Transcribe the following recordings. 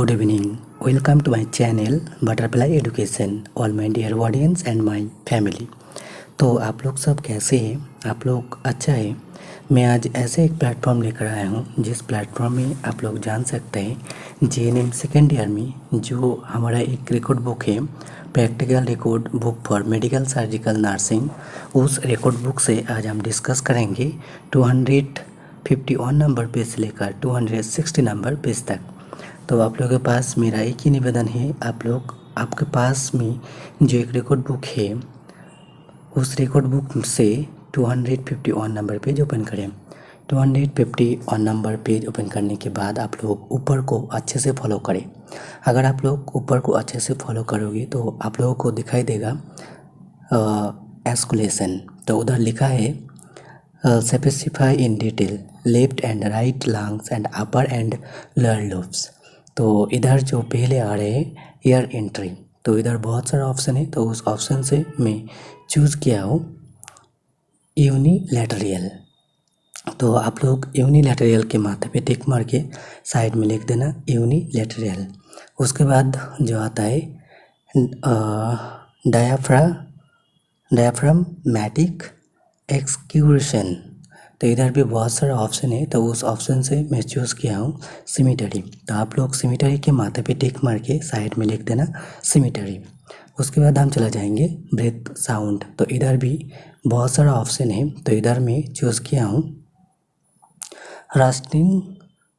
Good evening. Welcome to my channel Butterfly Education. All my dear audience and my family. तो आप लोग सब कैसे हैं? आप लोग अच्छा है? मैं आज ऐसे एक प्लेटफॉर्म लेकर आया हूँ जिस प्लेटफॉर्म में आप लोग जान सकते हैं JNM सेकेंड ईयर में जो हमारा एक रिकॉर्ड बुक है, practical record book for medical surgical nursing, उस रिकॉर्ड बुक से आज हम डिस्कस करेंगे 251 नंबर पेज से लेकर 260 नंबर पेज तक। तो आप लोगों के पास मेरा एक ही निवेदन है, आप लोग आपके पास में जो एक रिकॉर्ड बुक है उस रिकॉर्ड बुक से 251 नंबर पेज ओपन करें। 251 नंबर पेज ओपन करने के बाद आप लोग ऊपर को अच्छे से फॉलो करें। अगर आप लोग ऊपर को अच्छे से फॉलो करोगे तो आप लोगों को दिखाई देगा एस्कुलेशन। तो उधर लिखा है specify in detail left and right lungs and upper and lower lobes. तो इधर जो पहले आ रहे हैं एयर एंट्री, तो इधर बहुत सारा ऑप्शन है, तो उस ऑप्शन से मैं चूज़ किया हूँ यूनिलैटरल। तो आप लोग यूनिलैटरल के माथे पे टिक मार के साइड में लिख देना यूनिलैटरल। उसके बाद जो आता है डायाफ्रामैटिक एक्सक्यूशन, तो इधर भी बहुत सारा ऑप्शन है, तो उस ऑप्शन से मैं चूज़ किया हूँ सिमेटरी। तो आप लोग सिमेटरी के माथे पे टिक मार के साइड में लिख देना सिमेटरी। उसके बाद हम चला जाएंगे ब्रेथ साउंड, तो इधर भी बहुत सारा ऑप्शन है, तो इधर मैं चूज़ किया हूँ रस्टिंग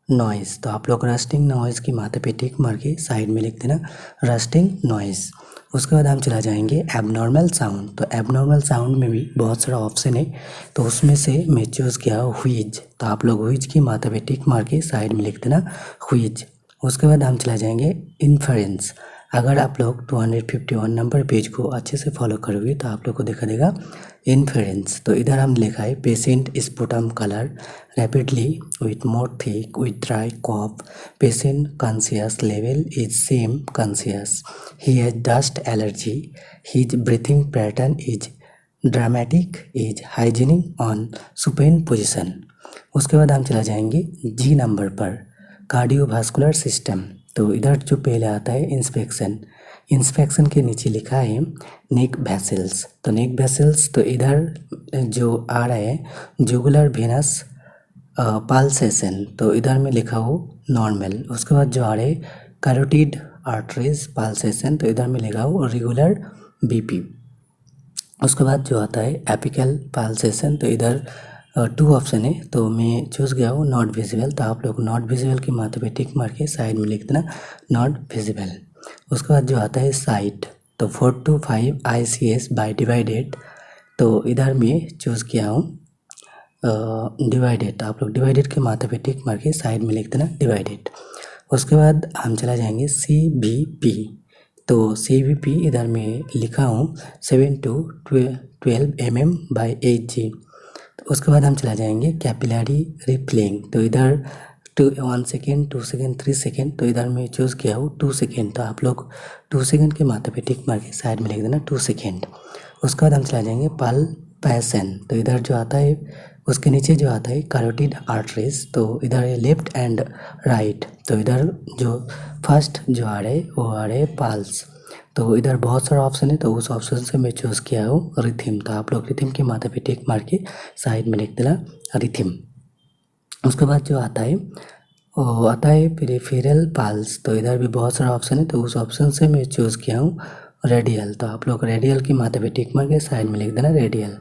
नॉइज़। तो आप लोग रस्टिंग नॉइज़ की माथे पे टिक मार के साइड में लिख देना रस्टिंग नॉइज़। उसके बाद हम चला जाएंगे एबनॉर्मल साउंड, तो एबनॉर्मल साउंड में भी बहुत सारा ऑप्शन है, तो उसमें से मैं चूज़ किया व्हीज। तो आप लोग व्हीज की माथे पे टिक मार के साइड में लिख देना व्हीज। उसके बाद हम चला जाएंगे इन्फरेंस। अगर आप लोग 251 नंबर पेज को अच्छे से फॉलो करोगे तो आप लोग को दिखा देगा इन्फरेंस। तो इधर हम लिखा है patient sputum colour rapidly with more thick with dry cough, patient conscious level is same conscious, he has dust allergy, his breathing pattern is dramatic, is hygienic on supine position. उसके बाद हम चला जाएंगे जी नंबर पर cardiovascular system. तो इधर जो पहले आता है इंस्पेक्शन के नीचे लिखा है नेक वेसल्स। तो नेक वेसल्स, तो इधर जो आ रहा है जुगुलर वेनस पल्सेशन, तो इधर में लिखा हो नॉर्मल। उसके बाद जो आ रहे कैरोटिड आर्टरीज पल्सेशन, तो इधर में लिखा हो रेगुलर बीपी। उसके बाद जो आता है एपिकल पल्सेशन, तो इधर 2 ऑप्शन है, तो मैं चूज़ गया हूँ नॉट विजिबल। तो आप लोग नॉट विजिबल के माथे पे टिक मार के साइड में लिख देना नॉट विजिबल। उसके बाद जो आता है साइट, तो 4 to 5 ICS बाय डिवाइडेड, तो इधर मैं चूज़ किया हूँ डिवाइडेड। तो आप लोग डिवाइडेड के माथे पे टिक मार के साइड में लिख देना डिवाइडेड। उसके बाद हम चला जाएंगे CVP। तो CVP इधर मैं लिखा हूँ 7 to 12 mm बाय 8G। उसके बाद हम चला जाएंगे कैपिलरी रिफिलिंग, तो इधर 1 सेकेंड 2 सेकेंड 3 सेकेंड, तो इधर मैं चूज़ किया हूँ 2 सेकेंड। तो आप लोग 2 सेकेंड के माथे पे टिक मार के साइड में लिख देना 2 सेकेंड। उसके बाद हम चला जाएंगे पल्पेशन, तो इधर जो आता है उसके नीचे जो आता है कैरोटिड आर्टरीज, तो इधर है लेफ्ट एंड राइट। तो इधर जो फर्स्ट जो आ रहे वो आ रहे पल्स, तो इधर बहुत सारा ऑप्शन है, तो उस ऑप्शन से मैं चूज़ किया हूँ रिथिम। तो आप लोग रिथिम के माथे पे टिक मार के साइड में लिख देना रिथिम। उसके बाद जो आता है वो आता है पेरिफेरल पल्स, तो इधर भी बहुत सारा ऑप्शन है, तो उस ऑप्शन से मैं चूज़ किया हूँ रेडियल। तो आप लोग रेडियल की माथे पे टिक मार के साइड में लिख देना रेडियल।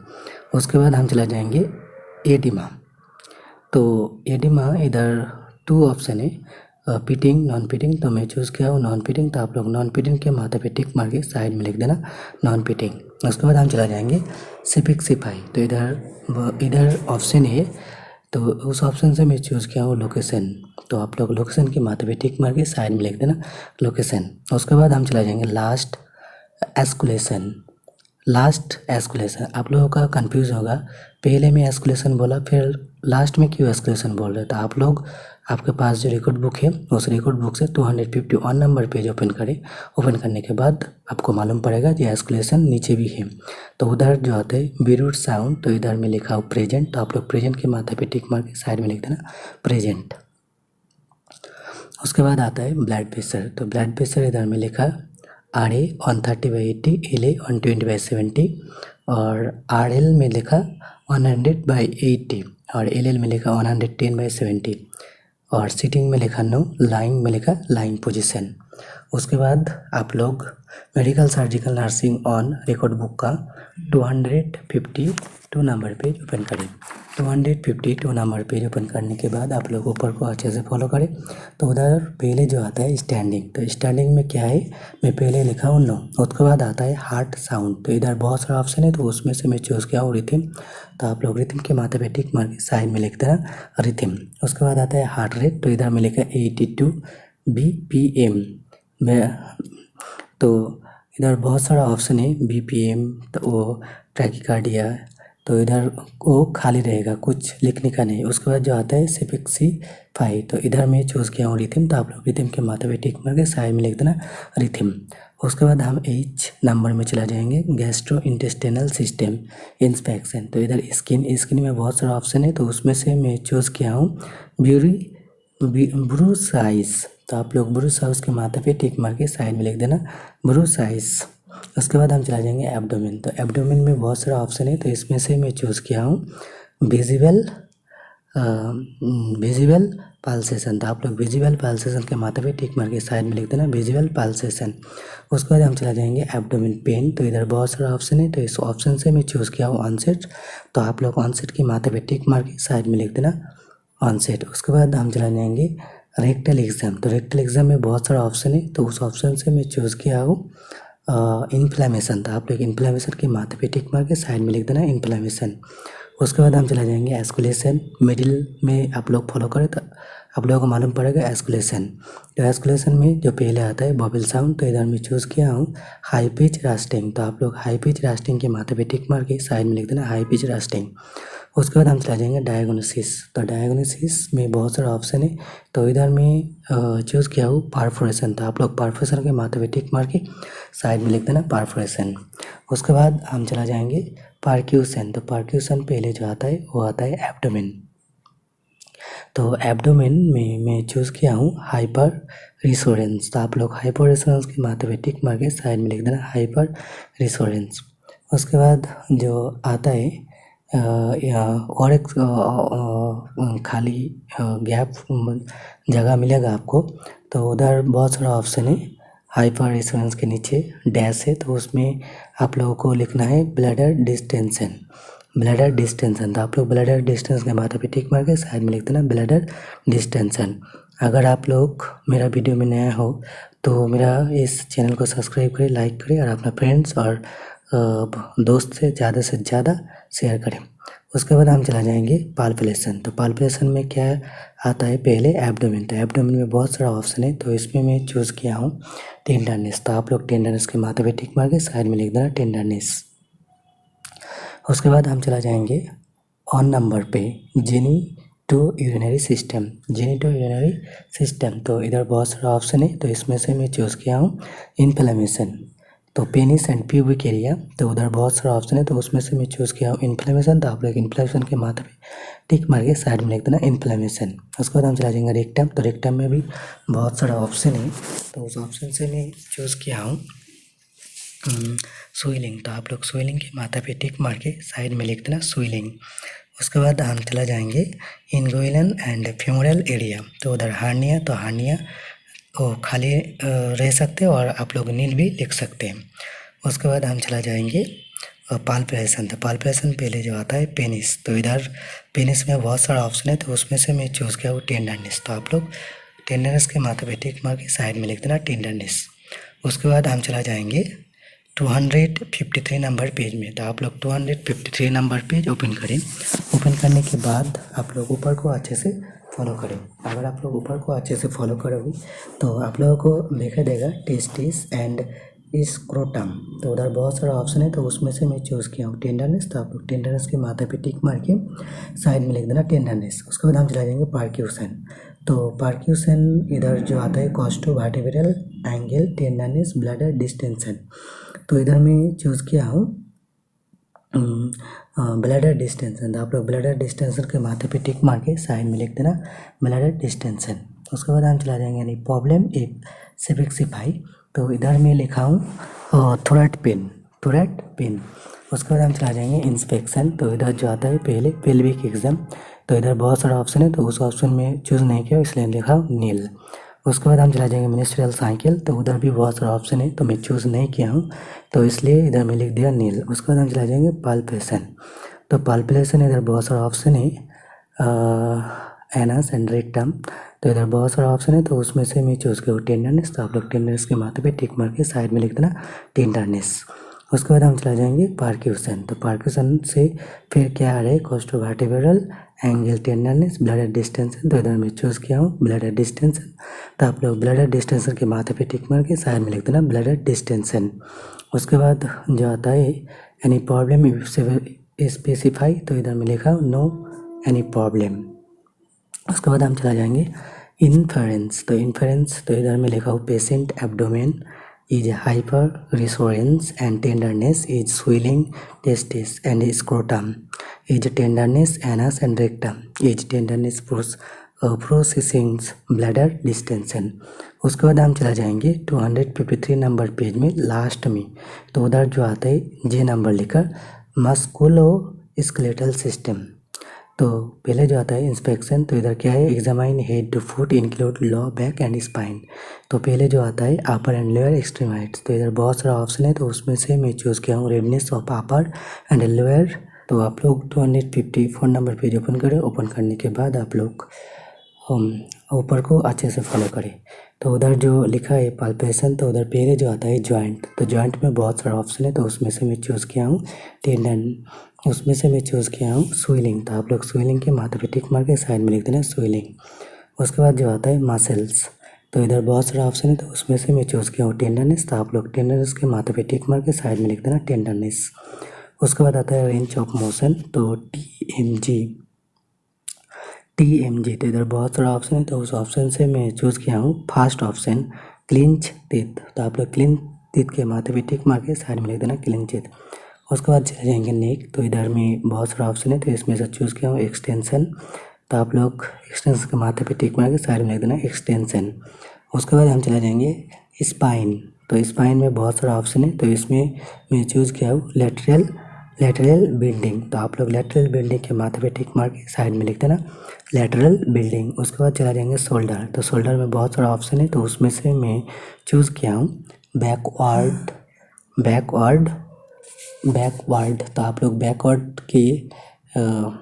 उसके बाद हम चला जाएंगे एडिमा। तो एडिमा इधर 2 ऑप्शन है, पिटिंग नॉन पिटिंग, तो मैं चूज़ किया हूँ नॉन पिटिंग। तो आप लोग नॉन पिटिंग के माथे पे टिक मार के साइड में लिख देना नॉन पिटिंग। उसके बाद हम चला जाएंगे सिपाही, तो इधर ऑप्शन है, तो उस ऑप्शन से मैं चूज़ किया हूँ लोकेशन। तो आप लोग लोकेशन के माथे पे टिक मार के साइड में लिख देना लोकेशन। उसके बाद हम चला जाएंगे लास्ट एस्कुलेशन। आप लोगों का कंफ्यूज होगा, पहले मैं एस्कुलेशन बोला फिर लास्ट में क्यों एस्कुलेशन बोल रहे, तो आप लोग आपके पास जो रिकॉर्ड बुक है उस रिकॉर्ड बुक से 251 नंबर पेज ओपन करें। ओपन करने के बाद आपको मालूम पड़ेगा कि एस्कुलेशन नीचे भी है। तो उधर जो आता है बीरूट साउंड, तो इधर में लिखा हो प्रेजेंट। तो आप लोग प्रेजेंट के माथे पे टिक मार के साइड में लिख देना प्रेजेंट। उसके बाद आता है ब्लड प्रेशर। तो ब्लड प्रेशर इधर में लिखा RA 130/80, LA 120/70 और RL में लिखा 100/80 और LL में लिखा 110/70 और सीटिंग में लिखा नो, लाइंग में लिखा लाइंग पोजीशन। उसके बाद आप लोग medical surgical nursing on record book का 252 नंबर पेज ओपन करें। 252 नंबर पेज ओपन करने के बाद आप लोग ऊपर को अच्छे से फॉलो करें। तो उधर पहले जो आता है स्टैंडिंग, तो स्टैंडिंग में क्या है मैं पहले लिखा हूँ नो। उसके बाद आता है हार्ट साउंड, तो इधर बहुत सारा ऑप्शन है तो उसमें से मैं चूज़ किया हूँ रिथिम। तो आप लोग रिथिम के माथे पे टिक मार के साइड में लिख देना रिथिम। उसके बाद आता है हार्ट रेट, तो इधर में लिखा 82 BPM में। तो इधर बहुत सारा ऑप्शन है BPM, तो वो ट्रैकिकार्डिया, तो इधर वो खाली रहेगा, कुछ लिखने का नहीं। उसके बाद जो आता है सिपिक्सी 5, तो इधर मैं चूज़ किया हूँ रिथिम। तो आप लोग रिथिम के माथे पे टिक मार के साइड में लिख देना रिथिम। उसके बाद हम H नंबर में चला जाएंगे, गैस्ट्रो इंटेस्टिनल सिस्टम इंस्पेक्शन। तो इधर स्किन में बहुत सारा ऑप्शन है तो उसमें से मैं चूज़ किया हूँ ब्रूसाइज। तो आप लोग ब्रूसाइज के माथे पे टिक मार के साइड में लिख देना ब्रूसाइज। उसके बाद हम चला जाएंगे एब्डोमेन। तो एब्डोमेन में बहुत सारा ऑप्शन है तो इसमें से मैं चूज़ किया हूँ विजिबल पाल्सेशन। तो आप लोग विजिबल पाल्सेशन के माथे पे टिक मार के साइड में लिख देना विजिबल पाल्सेशन। उसके बाद हम चला जाएंगे एब्डोमेन पेन। तो इधर बहुत सारा ऑप्शन है तो इस ऑप्शन से मैं चूज़ किया हूँ ऑनसेट। तो आप लोग ऑनसेट के माथे पे टिक मार के साइड में लिख देना ऑनसेट। उसके बाद हम चला जाएंगे रेक्टल एग्ज़ाम। तो रेक्टल एग्ज़ाम में बहुत सारा ऑप्शन है तो उस ऑप्शन से मैं चूज़ किया हूँ इन्फ्लेमेशन। तो आप लोग इन्फ्लेमेशन के माथे पे टिक मार के साइड में लिख देना इन्फ्लेमेशन। उसके बाद हम चला जाएंगे एस्कुलेशन। मिडिल में आप लोग फॉलो करें तो आप लोगों को मालूम पड़ेगा एस्कुलेशन। तो एस्कुलेशन में जो पहले आता है बबल साउंड, तो इधर मैं चूज़ किया हूँ हाई पिच रास्टिंग। तो आप लोग हाई पिच रास्टिंग के माथे पे टिक मार के साइड में लिख देना हाई पिच रास्टिंग। उसके बाद हम चला जाएंगे डायग्नोसिस। तो डायग्नोसिस में बहुत सारा ऑप्शन है तो इधर मैं चूज़ किया हूँ परफोरेशन। तो आप लोग परफोरेशन के माथे पे टिक मार के साइड में लिख देना परफोरेशन। उसके बाद हम चला जाएंगे परक्यूशन। तो परक्यूशन पहले जो आता है वो आता है एब्डोमेन। तो एब्डोमेन में मैं चूज़ किया हूँ हाइपर रिसोरेंस। तो आप लोग हाइपर रिसोरेंस के माथे पे टिक मार के साइड में लिख देना हाइपर रिसोरेंस। उसके बाद जो आता है और एक खाली गैप जगह मिलेगा आपको, तो उधर बहुत सारा ऑप्शन है। हाइपर रिसोनेंस के नीचे डैश है तो उसमें आप लोगों को लिखना है ब्लैडर डिस्टेंशन। ब्लैडर डिस्टेंशन, तो आप लोग ब्लैडर डिस्टेंस के माथे पे टिक मार के साइड में लिख देना ब्लैडर डिस्टेंशन। अगर आप लोग मेरा वीडियो में नया हो तो मेरा इस चैनल को सब्सक्राइब करें, लाइक करें और अपना फ्रेंड्स और दोस्त से ज़्यादा शेयर करें। उसके बाद हम चला जाएंगे पाल्पेशन। तो पाल्पेशन में क्या आता है पहले एब्डोमेन। तो एब्डोमेन में बहुत सारा ऑप्शन है तो इसमें मैं चूज़ किया हूँ टेंडरनेस। तो आप लोग टेंडरनेस के माथे पे टिक मार के साइड में लिख देना टेंडरनेस। उसके बाद हम चला जाएंगे ऑन नंबर पे genito urinary system. Genito urinary system, तो इधर बहुत सारा ऑप्शन है तो इसमें से मैं चूज़ किया हूँ इन्फ्लेमेशन। तो पेनिस एंड प्यूबिक एरिया, तो उधर बहुत सारा ऑप्शन है तो उसमें से मैं चूज़ किया हूँ इन्फ्लेमेशन। तो आप लोग इन्फ्लेमेशन के माथे पे टिक मार के साइड में लिख देना इन्फ्लेमेशन। उसके बाद हम चला जाएंगे रेक्टम। तो रेक्टम में भी बहुत सारा ऑप्शन है तो उस ऑप्शन से मैं चूज़ किया हूँ स्वेलिंग। तो आप लोग स्वेलिंग के माथा पे टिक मार के साइड में लिख देना स्वेलिंग। उसके बाद हम चला जाएंगे इनगोइलन एंड फ्यूमरल एरिया। तो उधर हार्निया, तो हार्निया वो खाली रह सकते हैं और आप लोग नील भी लिख सकते हैं। उसके बाद हम चला जाएंगे पाल्पेशन। तो पाल्पेशन पहले जो आता है पेनिस। तो इधर पेनिस में बहुत सारा ऑप्शन है तो उसमें से मैं चूज़ किया वो टेंडरनेस। तो आप लोग टेंडरनेस के माथे पे टिक मार के साइड में लिख देना टेंडरनेस। उसके बाद हम चला जाएंगे 253 नंबर पेज में। तो आप लोग 253 नंबर पेज ओपन करें। ओपन करने के बाद आप लोग ऊपर को अच्छे से फॉलो करें। अगर आप लोग ऊपर को अच्छे से फॉलो करोगे तो आप लोगों को देखा देगा टेस्टिस एंड स्क्रोटम। तो उधर बहुत सारा ऑप्शन है तो उसमें से मैं चूज़ किया हूँ टेंडरनेस। तो आप लोग टेंडरनेस के माथे पे टिक मार के साइड में लिख देना टेंडरनेस। उसके बाद हम चला जाएंगे पार्क्यूशन। तो पार्क्यूशन इधर जो आता है costovertebral angle tenderness bladder distension. तो इधर मैं चूज़ किया हूँ ब्लैडर डिस्टेंशन। तो आप लोग ब्लैडर डिस्टेंशन के माथे पे टिक मार के साइड में लिख देना ब्लैडर डिस्टेंशन। उसके बाद हम चला जाएंगे यानी प्रॉब्लम एक सिफिक्सिफाई, तो इधर मैं लिखा हूँ थोरेट पेन। उसके बाद हम चला जाएंगे इंस्पेक्शन, तो इधर जो आता है पहले पेल्विक एग्जाम, तो इधर बहुत सारा ऑप्शन है तो उस ऑप्शन में चूज़ नहीं किया इसलिए लिखा नील। उसके बाद हम चला जाएंगे मिनिस्ट्रियल साइकिल, तो उधर भी बहुत सारा ऑप्शन है तो मैं चूज़ नहीं किया हूँ तो इसलिए इधर मैं लिख दिया नील। उसके बाद हम चला जाएंगे पाल्पेशन, तो पाल्पेशन इधर बहुत सारा ऑप्शन है एनस एंड रेक्टम, तो इधर बहुत सारा ऑप्शन है तो उसमें से मैं चूज़ किया टेंडरनेस, तो आप लोग टेंडरनेस के माथे पे टिक मार के साइड में लिख देना टेंडरनेस। उसके बाद हम चला जाएंगे पार्क्यूशन, तो पार्क्यूशन से फिर क्या आ रहा है कोस्टोवर्टिब्रल एंगल टेंडरनेस ब्लडर डिस्टेंशन, तो इधर मैं चूज़ किया हूँ ब्लडर डिस्टेंशन, तो आप लोग ब्लडर डिस्टेंशन के माथे पे टिक मार के साइड में लिख देना ब्लडर डिस्टेंशन। उसके बाद जो आता है एनी प्रॉब्लम स्पेसिफाई, तो इधर मैं लिखा नो एनी प्रॉब्लम। उसके बाद हम चला जाएंगे इन्फेरेंस, तो इधर मैं लिखा हूँ patient abdomen is hyper resonance and tenderness is swelling testis and scrotum is tenderness anus and rectum is tenderness processing bladder distension. उसके बाद हम चला जाएंगे 253 नंबर पेज में लास्ट में, तो उधर जो आता है जे नंबर लिखकर मस्कुलो स्केलेटल सिस्टम, तो पहले जो आता है इंस्पेक्शन, तो इधर क्या है examine head to foot include low back and spine, तो पहले जो आता है अपर एंड लोअर एक्सट्रीमाइट्स, तो इधर बहुत सारा ऑप्शन है तो उसमें से मैं चूज़ किया हूँ redness of upper and lower. तो आप लोग 254 नंबर पेज ओपन करें, ओपन करने के बाद आप लोग ऊपर को अच्छे से फॉलो करें। तो उधर जो लिखा है पाल्पेशन, तो उधर पहले जो आता है जॉइंट, तो जॉइंट में बहुत सारा ऑप्शन है तो उसमें से मैं चूज़ किया हूँ टेंडन, उसमें से मैं चूज़ किया हूँ स्वेलिंग, तो आप लोग स्वेलिंग के माथे पे टिक मार के साइड में लिख देना स्वेलिंग। उसके बाद जो आता है मसल्स, तो इधर बहुत सारा ऑप्शन है तो उसमें से मैं चूज़ किया हूँ टेंडरनेस, तो आप लोग टेंडरनेस के माथे पे टिक मार के साइड में लिख देना टेंडरनेस। उसके बाद आता है रेंज ऑफ मोशन, तो TMG, तो इधर बहुत सारा ऑप्शन है तो उस ऑप्शन से मैं चूज़ किया हूँ फर्स्ट ऑप्शन क्लिंच टीथ, तो आप लोग क्लिंच टीथ के माथे पे टिक मार के साइड में लिख देना क्लिंच टीथ। उसके बाद चले जाएंगे नेक, तो इधर में बहुत सारा ऑप्शन है तो इसमें से चूज़ किया हूँ एक्सटेंशन, तो आप लोग एक्सटेंशन के माथे पे टिक मार के साइड में लिख देना एक्सटेंशन। उसके बाद हम चले जाएंगे स्पाइन, तो स्पाइन में बहुत सारा ऑप्शन है तो इसमें मैं चूज़ किया हूँ लेटरल बिल्डिंग, तो आप लोग लेटरल बिल्डिंग के माथे पे टिक मार के साइड में लिख देना लेटरल बिल्डिंग। उसके बाद चला जाएंगे शोल्डर, तो शोल्डर में बहुत सारा ऑप्शन है तो उसमें से मैं चूज़ किया हूँ बैकवर्ड, तो आप लोग बैकवर्ड के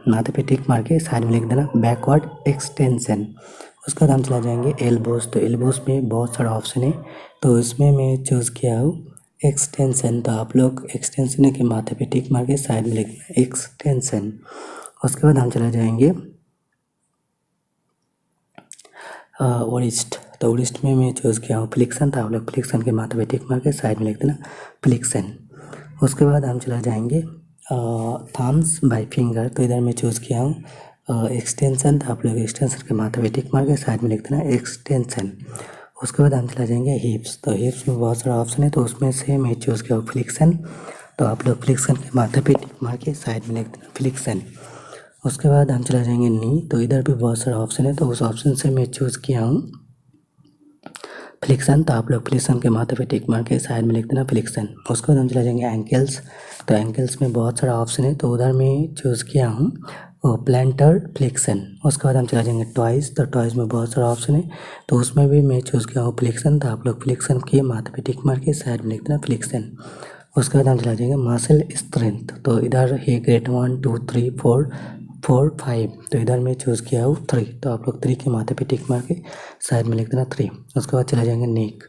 माथे पे टिक मार के साइड में लिख देना बैकवर्ड एक्सटेंशन। उसके बाद हम चला जाएंगे एल्बोस, तो एल्बोस में बहुत सारा ऑप्शन है तो इसमें मैं चूज़ किया हूँ एक्सटेंशन, तो आप लोग एक्सटेंशन के माथे पे टिक मार के साइड में लिख देना एक्सटेंशन। उसके बाद हम चला जाएंगे ओरिस्ट, तो ओरिस्ट में मैं चूज़ किया हूँ फ्लिक्सन, तो आप लोग फ्लिक्सन के माथे पे टिक मार के साइड में लिख देना फ्लिक्सन। उसके बाद हम चला जाएंगे थम्स बाय फिंगर, तो इधर मैं चूज़ किया हूँ एक्सटेंशन, तो आप लोग एक्सटेंशन के माथे पे टिक मार के साइड में लिख देना एक्सटेंशन। उसके बाद हम चला जाएंगे हिप्स, तो हिप्स में बहुत सारा ऑप्शन है तो उसमें से मैं चूज़ किया हूँ फ्लिक्सन, तो आप लोग फ्लिक्सन के माथे पे टिक मार के साइड में लिख देना फ्लिक्सन। उसके बाद हम चला जाएंगे नी, तो इधर भी बहुत सारा ऑप्शन है तो उस ऑप्शन से मैं चूज़ किया हूँ फ्लिक्सन, तो आप लोग फ्लिक्सन के माथे पे टिक मार के साइड में लिख देना फ्लिक्सन। उसके बाद हम चला जाएंगे एंकल्स, तो एंकल्स में बहुत सारा ऑप्शन है तो उधर मैं चूज़ किया हूँ प्लांटर फ्लिक्सन। उसके बाद हम चला जाएंगे टॉयज़, तो टॉयज़ में बहुत सारा ऑप्शन है तो उसमें भी मैं चूज़ किया हूँ फ्लिक्सन, तो आप लोग फ्लिक्सन के माथे पे टिक मार के साइड में लिख देना फ्लिक्सन। उसके बाद हम चला जाएंगे मसल स्ट्रेंथ, तो इधर है ग्रेड 1 2 3 4 5, तो इधर मैं चूज़ किया हूँ 3, तो आप लोग 3 के माथे पे टिक मार के साइड में लिख देना 3। उसके बाद चला जाएंगे नेक,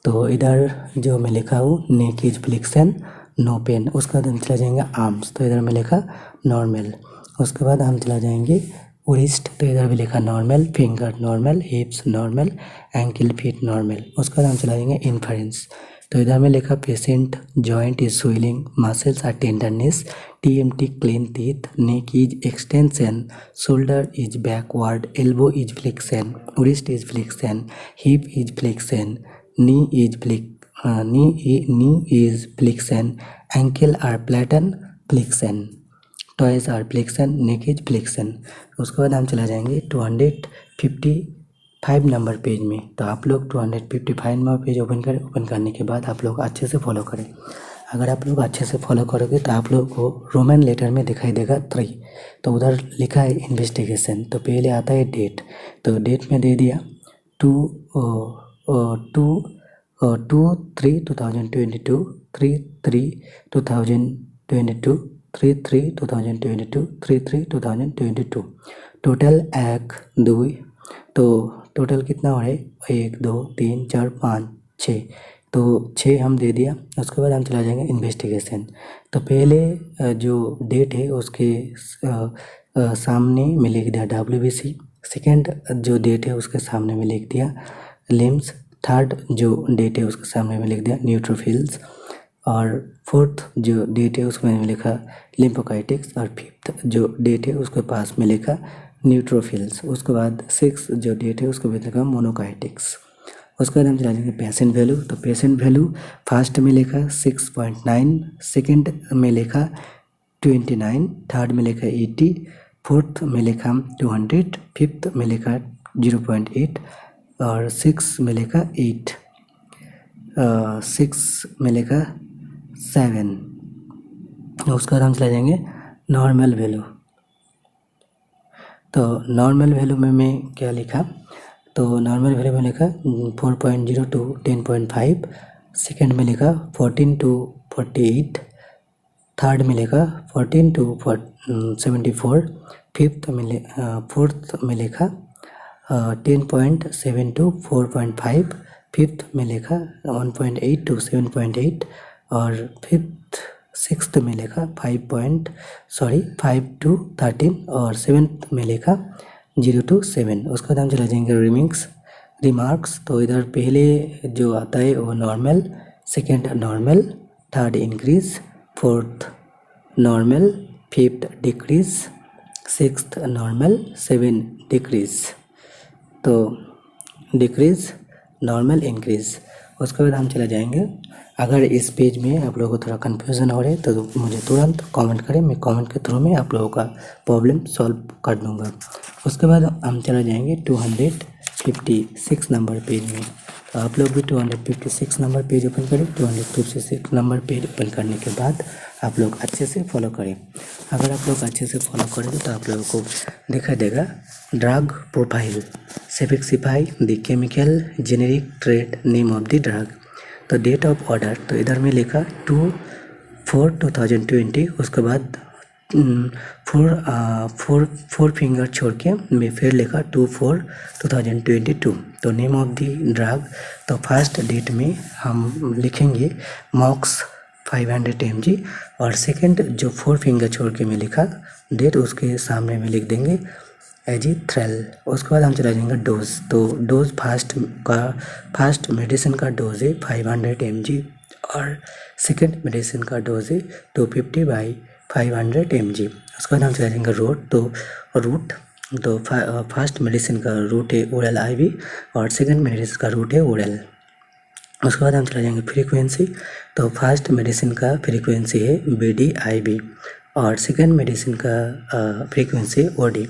तो इधर जो मैं लिखा हूँ नेक इज फ्लिक्सन नो पेन। उसके बाद हम चला जाएंगे आर्म्स, तो इधर मैं लिखा नॉर्मल। उसके बाद हम चला जाएंगे रिस्ट, तो इधर भी लिखा normal, finger normal, हिप्स normal, ankle feet normal. उसके बाद हम चला जाएंगे इन्फरेंस, तो इधर में लिखा patient joint is swelling, muscles are tenderness, TMT clean teeth, neck is extension, shoulder is backward, elbow is flexion, wrist is flexion, hip is flexion, knee is flexion, ankle are plantar flexion, toes are flexion, neck is flexion. उसके बाद हम चला जाएंगे 255 5 number page में। तो आप लोग 255 number page open करें। ओपन करने के बाद आप लोग अच्छे से फॉलो करें। अगर आप लोग अच्छे से फॉलो करोगे तो आप लोग को रोमन लेटर में दिखाई देगा 3। तो उधर लिखा है इन्वेस्टिगेशन। तो पहले आता है डेट। तो डेट में दे दिया 2/3/2022, 3/3/2022, 3/3/2022, 3/3/2022। टोटल 1 2। तो टोटल कितना हो रहा है 1 2 3 4 5 6। तो 6 हम दे दिया। उसके बाद हम चला जाएंगे इन्वेस्टिगेशन। तो पहले जो डेट है उसके सामने में लिख दिया WBC। सेकेंड जो डेट है उसके सामने में लिख दिया लिम्स। थर्ड जो डेट है उसके सामने में लिख दिया न्यूट्रोफिल्स। और फोर्थ जो डेट है उसमें लिखा लिम्फोकाइटिक्स। और फिफ्थ जो डेट है उसके पास में लिखा न्यूट्रोफिल्स। उसके बाद 6 जो डेट है उसके बाद लिखा मोनोकाइटिक्स। उसके बाद हम चला जाएंगे पेशेंट वैल्यू। तो पेशेंट वैल्यू फर्स्ट में लिखा 6.9, सेकेंड में लिखा 29, थर्ड में लिखा 80, फोर्थ में लिखा 200, फिफ्थ में लिखा 0.8 और 6 में लिखा 8, 6 में लिखा 7। उसके बाद हम चला जाएंगे नॉर्मल वैल्यू। तो नॉर्मल वैल्यू में मैं क्या लिखा, तो नॉर्मल वैल्यू में लिखा 4.0 to 10.5, सेकेंड में लिखा 14 to 48, थर्ड में लिखा 14 to 74, फोर्थ में लिखा 10.7 to 4.5, फिफ्थ में लिखा 1.8 to 7.8 और सिक्स्थ में लिखा 5 to 13 और सेवन्थ में लिखा 0 to 7। उसके बाद हम चला जाएंगे रिमार्क्स। तो इधर पहले जो आता है वो normal, second normal, third increase, fourth normal, fifth decrease, sixth normal, 7 decrease. तो डिक्रीज नॉर्मल इंक्रीज। उसके बाद हम चला जाएंगे। अगर इस पेज में आप लोगों को थोड़ा कन्फ्यूज़न हो रहा है तो मुझे तुरंत कमेंट करें, मैं कमेंट के थ्रू में आप लोगों का प्रॉब्लम सॉल्व कर दूंगा। उसके बाद हम चला जाएंगे 256 नंबर पेज में। तो आप लोग भी 256 नंबर पेज ओपन करें। 256 नंबर पेज ओपन करने के बाद आप लोग अच्छे से फॉलो करें। अगर आप लोग अच्छे से फॉलो करेंगे तो आप लोगों को दिखाई देगा drug profile, specify the chemical generic trade name of the drug. तो डेट ऑफ ऑर्डर, तो इधर में लिखा 2/4/2020। उसके बाद फोर फिंगर छोड़ के मैं फिर लिखा 2/4/2022। तो नेम ऑफ द ड्रग, तो फर्स्ट डेट में हम लिखेंगे मॉक्स 500 mg और सेकंड जो 4 फिंगर छोड़ के मैं लिखा डेट उसके सामने में लिख देंगे एजिथ्रेल। उसके बाद हम चला जाएंगे डोज। तो डोज फर्स्ट मेडिसिन का डोज है 500 mg और सेकंड मेडिसिन का डोज है 250/500 mg। उसके बाद हम चला जाएंगे रूट। तो फर्स्ट मेडिसिन का रूट है ओरल IV और सेकंड मेडिसिन का रूट है ओरल। उसके बाद हम चला जाएंगे फ्रीक्वेंसी। तो फर्स्ट मेडिसिन का फ्रीक्वेंसी है BD IV और सेकंड मेडिसिन का फ्रीक्वेंसी OD।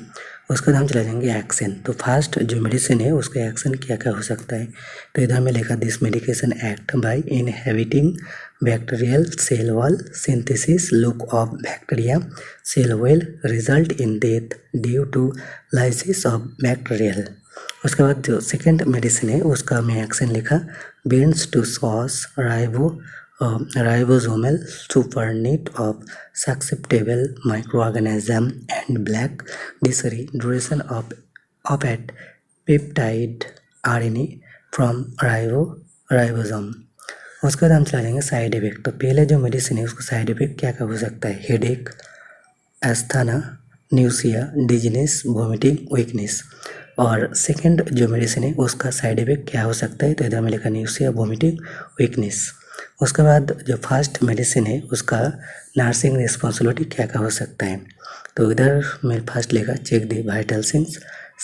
उसके बाद हम चला जाएंगे एक्शन। तो फर्स्ट जो मेडिसिन है उसका एक्शन क्या क्या हो सकता है। तो इधर में लिखा this medication act by inhibiting bacterial cell wall synthesis look of bacteria cell wall result in death due to lysis of bacterial. उसके बाद जो सेकेंड मेडिसिन है उसका मैं एक्शन लिखा binds to sauce ribosomal supernet of susceptible microorganism and black dehydration of at peptide RNA from ribosome। उसके बाद हम चला जाएंगे साइड इफेक्ट। तो पहले जो मेडिसिन है उसका साइड इफेक्ट क्या क्या हो सकता है, हेडेक, एस्थाना, न्यूसिया, डिजीनेस, वोमिटिंग, वीकनेस। और सेकेंड जो मेडिसिन है उसका साइड इफेक्ट क्या हो सकता है, तो इधर में लिखा न्यूसिया, वोमिटिंग, वीकनेस। उसके बाद जो फर्स्ट मेडिसिन है उसका नर्सिंग रिस्पॉन्सिबिलिटी क्या क्या हो सकता है। तो इधर में फर्स्ट लिखा check the vital signs,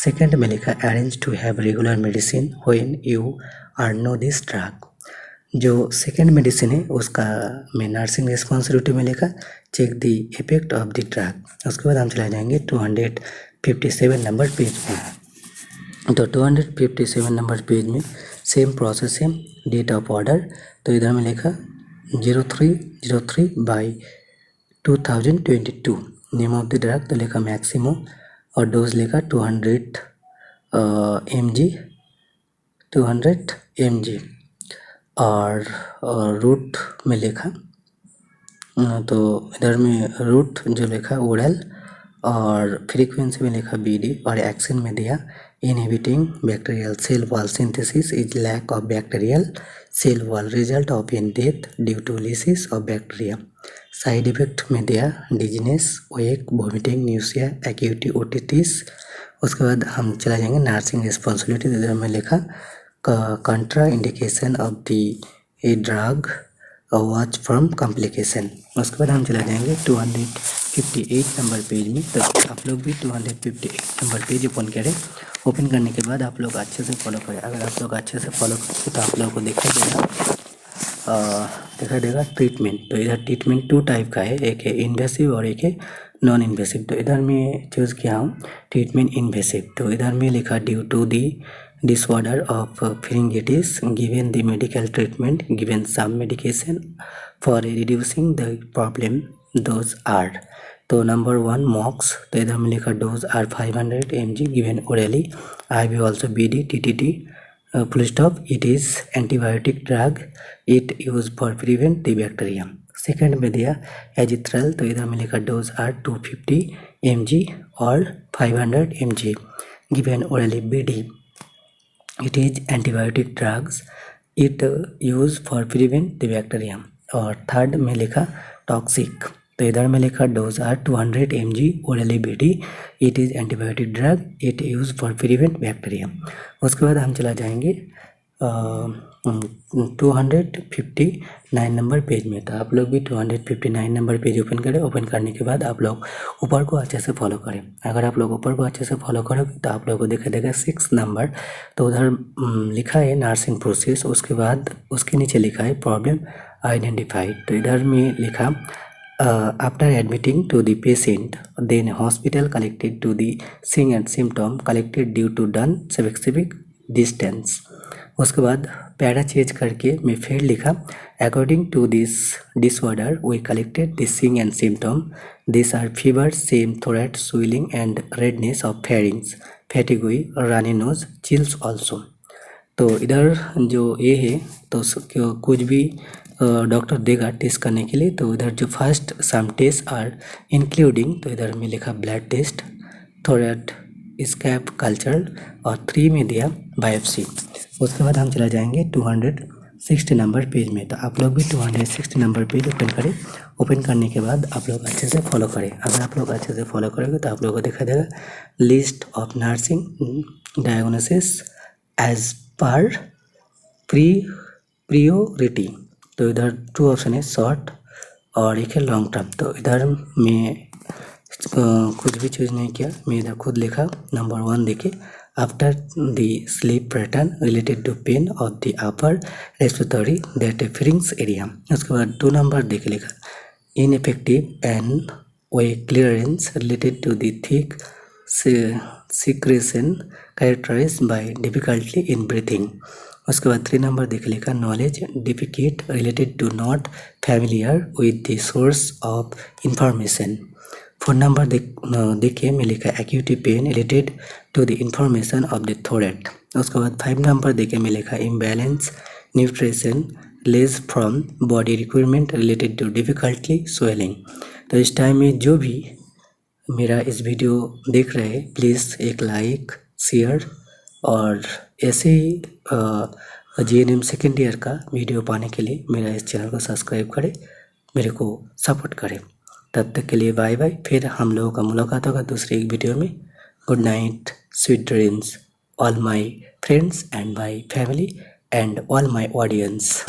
second में लिखा arrange to have regular medicine when you are no this drug. जो सेकेंड मेडिसिन है उसका मैं नर्सिंग रिस्पॉन्सिबिलिटी में लिखा check the effect of the drug. उसके बाद हम चला जाएंगे 257 नंबर पेज में। तो 257 नंबर पेज में सेम प्रोसेस है, डेट ऑफ ऑर्डर। तो इधर में लिखा 03/03/2022। नेम ऑफ द ड्रग तो लिखा मैक्सिमो और डोज लिखा 200 mg 200 mg। और रूट में लिखा तो इधर में रूट जो लिखा ओरल और फ्रीक्वेंसी में लिखा BD और एक्शन में दिया inhibiting bacterial cell wall synthesis is lack of bacterial cell wall result of in death due to lysis of bacteria. Side effect में दिया dizziness, weak, vomiting, nausea, acute otitis. उसके बाद हम चला जाएंगे नर्सिंग रिस्पॉन्सिबिलिटी। इधर में लिखा contraindication of the drug watch from complication. उसके बाद हम चला जाएंगे 258 नंबर पेज में। तो आप लोग भी 258 नंबर पेज ओपन करें। ओपन करने के बाद आप लोग अच्छे से फॉलो करें। अगर आप लोग अच्छे से फॉलो करेंगे तो आप लोगों को दिखाई देगा ट्रीटमेंट। तो इधर ट्रीटमेंट 2 टाइप का है, एक है इन्वेसिव और एक है नॉन इन्वेसिव। तो इधर मैं चूज़ किया हूँ ट्रीटमेंट इन्वेसिव। तो इधर में लिखा due to the disorder of pharyngitis given the medical treatment given some medication for reducing the problem, those are। तो नंबर 1 मॉक्स। तो इधर में लिखा dose are 500 mg given orally, IV also BD TTT full stop। it is antibiotic drug, it used for prevent the bacteria। Second में दिया एजिथ्रल। तो इधर में लिखा डोज आर 250 mg और 500 mg given orally BD, it is antibiotic drugs, it used for prevent the bacteria। और third में लिखा टॉक्सिक। तो इधर में लिखा dose are 200 mg orally BD, it is antibiotic drug, it used for prevent bacteria। उसके बाद हम चला जाएंगे 259 नंबर पेज में। तो आप लोग भी 259 नंबर पेज ओपन करें। ओपन करने के बाद आप लोग ऊपर को अच्छे से फॉलो करें। अगर आप लोग ऊपर को अच्छे से फॉलो करोगे तो आप लोग को दिखाई देगा 6 नंबर। तो उधर लिखा है नर्सिंग प्रोसेस, उसके बाद उसके नीचे लिखा है प्रॉब्लम आइडेंटिफाइड। तो इधर में लिखा after admitting to the patient then hospital collected to the सिंग and symptom collected due to done specific distance. उसके बाद पैरा चेंज करके मैं फिर लिखा according to this disorder we collected this सिंग and symptom, this are fever, same thorax, swelling and redness of pharynx, fatigue, runny nose, chills also. तो इधर जो ये है तो कुछ भी डॉक्टर देगा टेस्ट करने के लिए। तो इधर जो first some test are including, तो इधर में लिखा blood test, thorax scab culture और 3 में दिया बायोप्सी। उसके बाद हम चला जाएंगे 260 नंबर पेज में। तो आप लोग भी 260 नंबर पेज ओपन करें। ओपन करने के बाद आप लोग अच्छे से फॉलो करें। अगर आप लोग अच्छे से फॉलो करेंगे तो आप लोगों को दिखाई देगा list of nursing diagnosis as per priority. तो इधर 2 ऑप्शन है, शॉर्ट और एक है लॉन्ग टर्म। तो इधर में कुछ भी चूज नहीं किया, मैं इधर खुद लिखा नंबर 1 देखे after the sleep pattern related to pain of the upper respiratory that pharynx area. उसके बाद 2 नंबर देखे लिखा इनइफेक्टिव एंड वे clearance related to the thick secretion characterized by difficulty in breathing. उसके बाद 3 नंबर देखे लिखा knowledge deficit related to not familiar with the source of information. 4 number देखिए मैं लिखा acute pain related to the information of the thorax. उसके बाद 5 number देखिए मैं लिखा imbalance nutrition less from body requirement related to difficultly swelling. तो इस टाइम में जो भी मेरा इस वीडियो देख रहे हैं प्लीज़ एक लाइक शेयर और ऐसे ही GNM सेकेंड ईयर का वीडियो पाने के लिए मेरा इस चैनल को सब्सक्राइब करें, मेरे को सपोर्ट करें। तब तक के लिए बाय बाय। फिर हम लोगों का मुलाकात होगा दूसरे एक वीडियो में। Good night, sweet dreams all my friends and my family and all my audience.